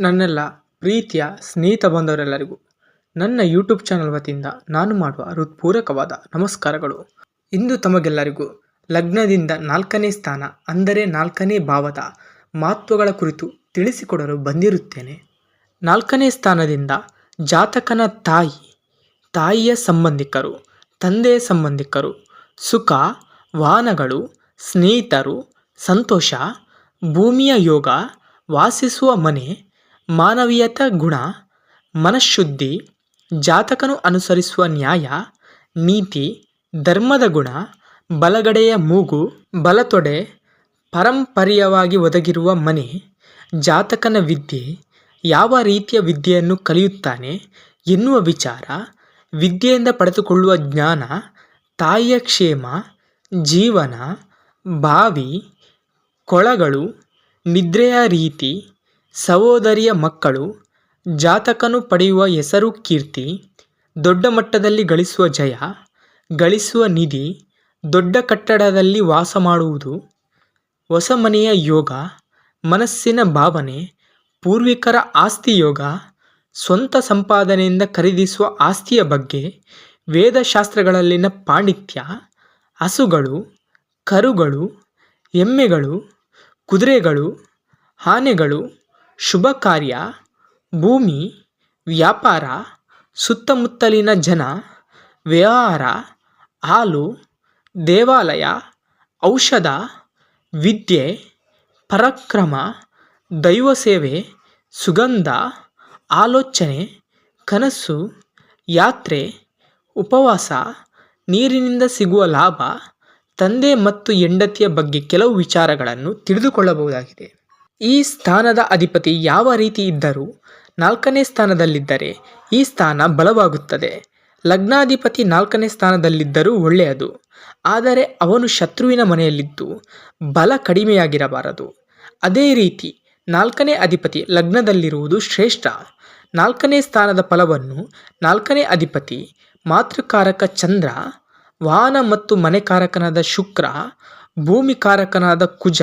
ನನ್ನೆಲ್ಲ ಪ್ರೀತಿಯ ಸ್ನೇಹಿತ ಬಾಂಧವರೆಲ್ಲರಿಗೂ ನನ್ನ ಯೂಟ್ಯೂಬ್ ಚಾನಲ್ ವತಿಯಿಂದ ನಾನು ಮಾಡುವ ಹೃತ್ಪೂರ್ವಕವಾದ ನಮಸ್ಕಾರಗಳು. ಇಂದು ತಮಗೆಲ್ಲರಿಗೂ ಲಗ್ನದಿಂದ 4ನೇ ಸ್ಥಾನ ಅಂದರೆ 4ನೇ ಭಾವದ ಮಹತ್ವಗಳ ಕುರಿತು ತಿಳಿಸಿಕೊಡಲು ಬಂದಿರುತ್ತೇನೆ. 4ನೇ ಸ್ಥಾನದಿಂದ ಜಾತಕನ ತಾಯಿಯ ಸಂಬಂಧಿಕರು, ತಂದೆಯ ಸಂಬಂಧಿಕರು, ಸುಖ, ವಾಹನಗಳು, ಸ್ನೇಹಿತರು, ಸಂತೋಷ, ಭೂಮಿಯ ಯೋಗ, ವಾಸಿಸುವ ಮನೆ, ಮಾನವೀಯತ ಗುಣ, ಮನಃಶುದ್ಧಿ, ಜಾತಕನು ಅನುಸರಿಸುವ ನ್ಯಾಯ, ನೀತಿ, ಧರ್ಮದ ಗುಣ, ಬಲಗಡೆಯ ಮೂಗು, ಬಲತೊಡೆ, ಪಾರಂಪರ್ಯವಾಗಿ ಒದಗಿರುವ ಮನೆ, ಜಾತಕನ ವಿದ್ಯೆ, ಯಾವ ರೀತಿಯ ವಿದ್ಯೆಯನ್ನು ಕಲಿಯುತ್ತಾನೆ ಎನ್ನುವ ವಿಚಾರ, ವಿದ್ಯೆಯಿಂದ ಪಡೆದುಕೊಳ್ಳುವ ಜ್ಞಾನ, ತಾಯಿಯ ಕ್ಷೇಮ, ಜೀವನ, ಬಾವಿ, ಕೊಳಗಳು, ನಿದ್ರೆಯ ರೀತಿ, ಸಹೋದರಿಯ ಮಕ್ಕಳು, ಜಾತಕನು ಪಡೆಯುವ ಹೆಸರು ಕೀರ್ತಿ, ದೊಡ್ಡ ಮಟ್ಟದಲ್ಲಿ ಗಳಿಸುವ ಜಯ, ಗಳಿಸುವ ನಿಧಿ, ದೊಡ್ಡ ಕಟ್ಟಡದಲ್ಲಿ ವಾಸ ಮಾಡುವುದು, ಹೊಸ ಮನೆಯ ಯೋಗ, ಮನಸ್ಸಿನ ಭಾವನೆ, ಪೂರ್ವಿಕರ ಆಸ್ತಿ ಯೋಗ, ಸ್ವಂತ ಸಂಪಾದನೆಯಿಂದ ಖರೀದಿಸುವ ಆಸ್ತಿಯ ಬಗ್ಗೆ, ವೇದಶಾಸ್ತ್ರಗಳಲ್ಲಿನ ಪಾಂಡಿತ್ಯ, ಹಸುಗಳು, ಕರುಗಳು, ಎಮ್ಮೆಗಳು, ಕುದುರೆಗಳು, ಆನೆಗಳು, ಶುಭ ಕಾರ್ಯ, ಭೂಮಿ, ವ್ಯಾಪಾರ, ಸುತ್ತಮುತ್ತಲಿನ ಜನ, ವ್ಯವಹಾರ, ಹಾಲು, ದೇವಾಲಯ, ಔಷಧ, ವಿದ್ಯೆ, ಪರಾಕ್ರಮ, ದೈವಸೇವೆ, ಸುಗಂಧ, ಆಲೋಚನೆ, ಕನಸು, ಯಾತ್ರೆ, ಉಪವಾಸ, ನೀರಿನಿಂದ ಸಿಗುವ ಲಾಭ, ತಂದೆ ಮತ್ತು ಹೆಂಡತಿಯ ಬಗ್ಗೆ ಕೆಲವು ವಿಚಾರಗಳನ್ನು ತಿಳಿದುಕೊಳ್ಳಬಹುದಾಗಿದೆ. ಈ ಸ್ಥಾನದ ಅಧಿಪತಿ ಯಾವ ರೀತಿ ಇದ್ದರೂ 4ನೇ ಸ್ಥಾನದಲ್ಲಿದ್ದರೆ ಈ ಸ್ಥಾನ ಬಲವಾಗುತ್ತದೆ. ಲಗ್ನಾಧಿಪತಿ 4ನೇ ಸ್ಥಾನದಲ್ಲಿದ್ದರೂ ಒಳ್ಳೆಯದು, ಆದರೆ ಅವನು ಶತ್ರುವಿನ ಮನೆಯಲ್ಲಿದ್ದು ಬಲ ಕಡಿಮೆಯಾಗಿರಬಾರದು. ಅದೇ ರೀತಿ 4ನೇ ಅಧಿಪತಿ ಲಗ್ನದಲ್ಲಿರುವುದು ಶ್ರೇಷ್ಠ. 4ನೇ ಸ್ಥಾನದ ಫಲವನ್ನು 4ನೇ ಅಧಿಪತಿ, ಮಾತೃಕಾರಕ ಚಂದ್ರ, ವಾಹನ ಮತ್ತು ಮನೆಕಾರಕನಾದ ಶುಕ್ರ, ಭೂಮಿಕಾರಕನಾದ ಕುಜ,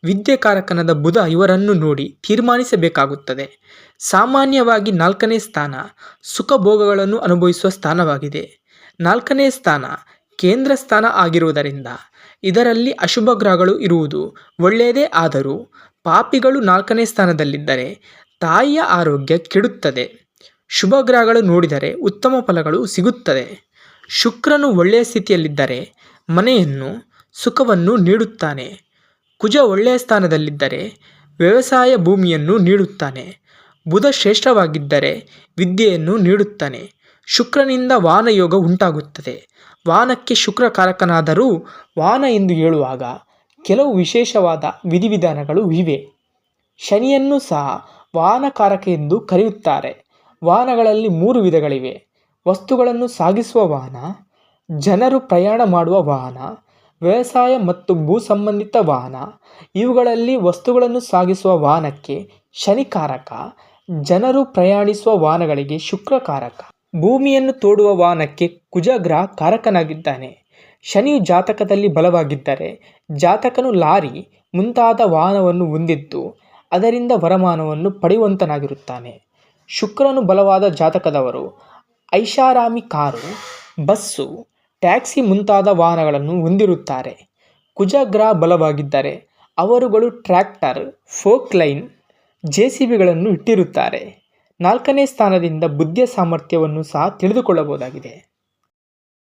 ವಿದ್ಯೆಕಾರಕನಾದ ಬುಧ ಇವರನ್ನು ನೋಡಿ ತೀರ್ಮಾನಿಸಬೇಕಾಗುತ್ತದೆ. ಸಾಮಾನ್ಯವಾಗಿ 4ನೇ ಸ್ಥಾನ ಸುಖ ಭೋಗಗಳನ್ನು ಅನುಭವಿಸುವ ಸ್ಥಾನವಾಗಿದೆ. 4ನೇ ಸ್ಥಾನ ಕೇಂದ್ರ ಸ್ಥಾನ ಆಗಿರುವುದರಿಂದ ಇದರಲ್ಲಿ ಅಶುಭ ಗ್ರಹಗಳು ಇರುವುದು ಒಳ್ಳೆಯದೇ. ಆದರೂ ಪಾಪಿಗಳು 4ನೇ ಸ್ಥಾನದಲ್ಲಿದ್ದರೆ ತಾಯಿಯ ಆರೋಗ್ಯ ಕೆಡುತ್ತದೆ. ಶುಭ ಗ್ರಹಗಳು ನೋಡಿದರೆ ಉತ್ತಮ ಫಲಗಳು ಸಿಗುತ್ತದೆ. ಶುಕ್ರನು ಒಳ್ಳೆಯ ಸ್ಥಿತಿಯಲ್ಲಿದ್ದರೆ ಮನೆಯನ್ನು, ಸುಖವನ್ನು ನೀಡುತ್ತಾನೆ. ಕುಜ ಒಳ್ಳೆಯ ಸ್ಥಾನದಲ್ಲಿದ್ದರೆ ವ್ಯವಸಾಯ ಭೂಮಿಯನ್ನು ನೀಡುತ್ತಾನೆ. ಬುಧ ಶ್ರೇಷ್ಠವಾಗಿದ್ದರೆ ವಿದ್ಯೆಯನ್ನು ನೀಡುತ್ತಾನೆ. ಶುಕ್ರನಿಂದ ವಾಹನ ಯೋಗ ಉಂಟಾಗುತ್ತದೆ. ವಾಹನಕ್ಕೆ ಶುಕ್ರ ಕಾರಕನಾದರೂ ವಾಹನ ಎಂದು ಹೇಳುವಾಗ ಕೆಲವು ವಿಶೇಷವಾದ ವಿಧಿವಿಧಾನಗಳು ಇವೆ. ಶನಿಯನ್ನು ಸಹ ವಾಹನಕಾರಕ ಎಂದು ಕರೆಯುತ್ತಾರೆ. ವಾಹನಗಳಲ್ಲಿ 3 ವಿಧಗಳಿವೆ: ವಸ್ತುಗಳನ್ನು ಸಾಗಿಸುವ ವಾಹನ, ಜನರು ಪ್ರಯಾಣ ಮಾಡುವ ವಾಹನ, ವ್ಯವಸಾಯ ಮತ್ತು ಭೂ ಸಂಬಂಧಿತ ವಾಹನ. ಇವುಗಳಲ್ಲಿ ವಸ್ತುಗಳನ್ನು ಸಾಗಿಸುವ ವಾಹನಕ್ಕೆ ಶನಿಕಾರಕ, ಜನರು ಪ್ರಯಾಣಿಸುವ ವಾಹನಗಳಿಗೆ ಶುಕ್ರಕಾರಕ. ಭೂಮಿಯನ್ನು ತೋಡುವ ವಾಹನಕ್ಕೆ ಕುಜಗ್ರಹ ಕಾರಕನಾಗಿದ್ದಾನೆ. ಶನಿಯು ಜಾತಕದಲ್ಲಿ ಬಲವಾಗಿದ್ದರೆ ಜಾತಕನು ಲಾರಿ ಮುಂತಾದ ವಾಹನವನ್ನು ಹೊಂದಿದ್ದು ಅದರಿಂದ ವರಮಾನವನ್ನು ಪಡೆಯುವಂತನಾಗಿರುತ್ತಾನೆ. ಶುಕ್ರನು ಬಲವಾದ ಜಾತಕದವರು ಐಷಾರಾಮಿ ಕಾರು, ಬಸ್ಸು, ಟ್ಯಾಕ್ಸಿ ಮುಂತಾದ ವಾಹನಗಳನ್ನು ಹೊಂದಿರುತ್ತಾರೆ. ಕುಜಗ್ರಹ ಬಲವಾಗಿದ್ದರೆ ಅವರುಗಳು ಟ್ರ್ಯಾಕ್ಟರ್, ಫೋಕ್ಲೈನ್, ಜೆಸಿಬಿಗಳನ್ನು ಇಟ್ಟಿರುತ್ತಾರೆ. 4ನೇ ಸ್ಥಾನದಿಂದ ಬುದ್ಧಿಯ ಸಾಮರ್ಥ್ಯವನ್ನು ಸಹ ತಿಳಿದುಕೊಳ್ಳಬಹುದಾಗಿದೆ.